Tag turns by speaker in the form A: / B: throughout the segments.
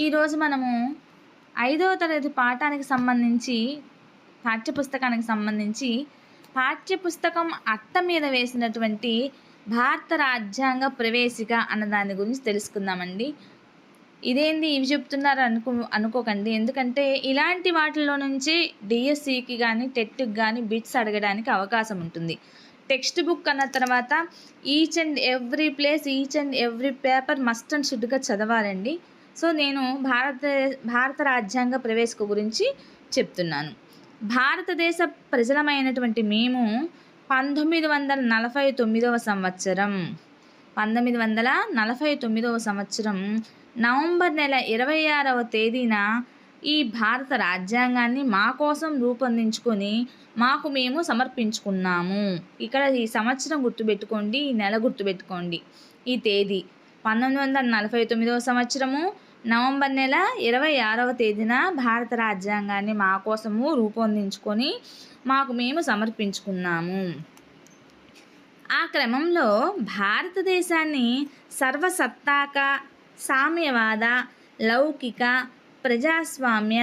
A: ఈరోజు మనము 5వ తరగతి పాఠానికి సంబంధించి పాఠ్యపుస్తకానికి సంబంధించి పాఠ్యపుస్తకం అట్ట మీద వేసినటువంటి భారత రాజ్యాంగ ప్రవేశిక అన్న దాని గురించి తెలుసుకుందామండి. ఇదేంది ఇవి చెప్తున్నారు అనుకోకండి. ఎందుకంటే ఇలాంటి వాటిల్లో నుంచి డిఎస్సికి కానీ టెట్కి కానీ బిట్స్ అడగడానికి అవకాశం ఉంటుంది. టెక్స్ట్ బుక్ అన్న తర్వాత each and every place, each and every paper must and షుడ్గా చదవాలండి. సో నేను భారత రాజ్యాంగ ప్రవేశిక గురించి చెప్తున్నాను. భారతదేశ ప్రజలమైనటువంటి మేము 1949వ సంవత్సరం నవంబర్ నెల 26వ తేదీన ఈ భారత రాజ్యాంగాన్ని మా కోసం రూపొందించుకొని మాకు మేము సమర్పించుకున్నాము. ఇక్కడ ఈ సంవత్సరం గుర్తుపెట్టుకోండి, ఈ నెల గుర్తుపెట్టుకోండి, ఈ తేదీ 1949వ సంవత్సరము నవంబర్ నెల 26వ తేదీన భారత రాజ్యాంగాన్ని మా కోసము రూపొందించుకొని మాకు మేము సమర్పించుకున్నాము. ఆ క్రమంలో భారతదేశాన్ని సర్వసత్తాక, సామ్యవాద, లౌకిక, ప్రజాస్వామ్య,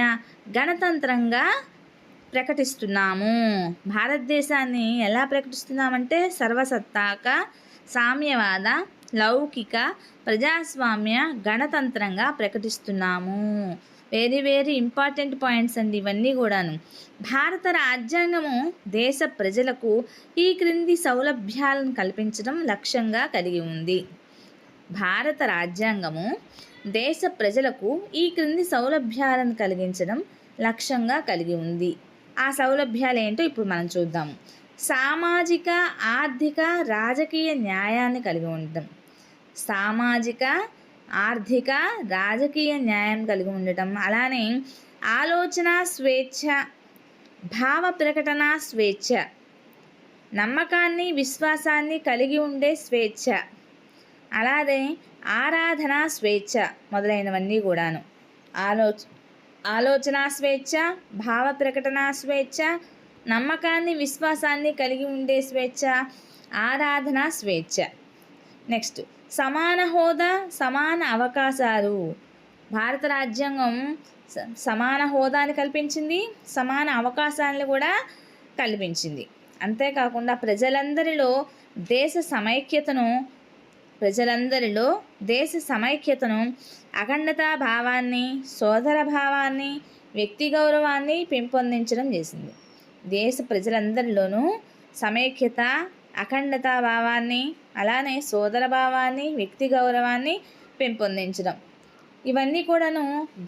A: గణతంత్రంగా ప్రకటిస్తున్నాము. భారతదేశాన్ని ఎలా ప్రకటిస్తున్నామంటే సర్వసత్తాక, సామ్యవాద, లౌకిక, ప్రజాస్వామ్య, గణతంత్రంగా ప్రకటిస్తున్నాము. వెరీ వెరీ ఇంపార్టెంట్ పాయింట్స్ అండి ఇవన్నీ కూడాను. భారత రాజ్యాంగము దేశ ప్రజలకు ఈ క్రింది సౌలభ్యాలను కల్పించడం లక్ష్యంగా కలిగి ఉంది. భారత రాజ్యాంగము దేశ ప్రజలకు ఈ క్రింది సౌలభ్యాలను కలిగించడం లక్ష్యంగా కలిగి ఉంది. ఆ సౌలభ్యాలు ఏంటో ఇప్పుడు మనం చూద్దాము. సామాజిక, ఆర్థిక, రాజకీయ న్యాయాన్ని కలిగి ఉండటం. సామాజిక, ఆర్థిక, రాజకీయ న్యాయం కలిగి ఉండటం. అలానే ఆలోచన స్వేచ్ఛ, భావ ప్రకటన స్వేచ్ఛ, నమ్మకాన్ని, విశ్వాసాన్ని కలిగి ఉండే స్వేచ్ఛ, అలాగే ఆరాధన స్వేచ్ఛ మొదలైనవన్నీ కూడాను. ఆలోచన స్వేచ్ఛ, భావ ప్రకటన స్వేచ్ఛ, నమ్మకాన్ని, విశ్వాసాన్ని కలిగి ఉండే స్వేచ్ఛ, ఆరాధన స్వేచ్ఛ. నెక్స్ట్ సమాన హోదా, సమాన అవకాశాలు. భారత రాజ్యాంగం సమాన హోదాని కల్పించింది, సమాన అవకాశాలను కూడా కల్పించింది. అంతేకాకుండా ప్రజలందరిలో దేశ సమైక్యతను, అఖండతా భావాన్ని, సోదర భావాన్ని, వ్యక్తి గౌరవాన్ని పెంపొందించడం చేసింది. దేశ ప్రజలందరిలోనూ సమైక్యత, అఖండతా భావాన్ని, అలానే సోదర భావాన్ని, వ్యక్తి గౌరవాన్ని పెంపొందించడం. ఇవన్నీ కూడాను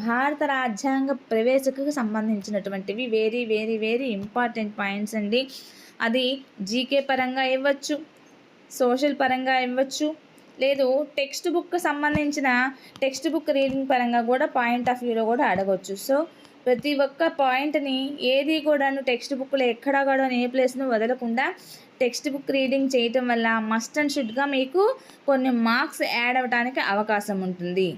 A: భారత రాజ్యాంగ ప్రవేశికకు సంబంధించినటువంటివి very very very important points అండి. అది జీకే పరంగా ఇవ్వచ్చు, సోషల్ పరంగా ఇవ్వచ్చు, లేదు టెక్స్ట్ బుక్ సంబంధించిన టెక్స్ట్ బుక్ రీడింగ్ పరంగా కూడా పాయింట్ ఆఫ్ వ్యూలో కూడా అడగవచ్చు. సో ప్రతి ఒక్క పాయింట్ని ఏది కూడాను టెక్స్ట్ బుక్లో ఎక్కడా కూడా ఏ ప్లేస్ను వదలకుండా టెక్స్ట్ బుక్ రీడింగ్ చేయటం వల్ల మస్ట్ అండ్ షుడ్గా మీకు కొన్ని మార్క్స్ యాడ్ అవ్వడానికి అవకాశం ఉంటుంది.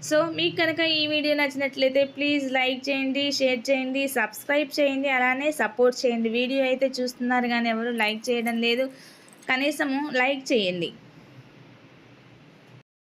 A: సో మీకు కనుక ఈ వీడియో నచ్చినట్లయితే ప్లీజ్ లైక్ చేయండి, షేర్ చేయండి, సబ్స్క్రైబ్ చేయండి, అలానే సపోర్ట్ చేయండి. వీడియో అయితే చూస్తున్నారు కానీ ఎవరు లైక్ చేయడం లేదు, కనీసము లైక్ చేయండి.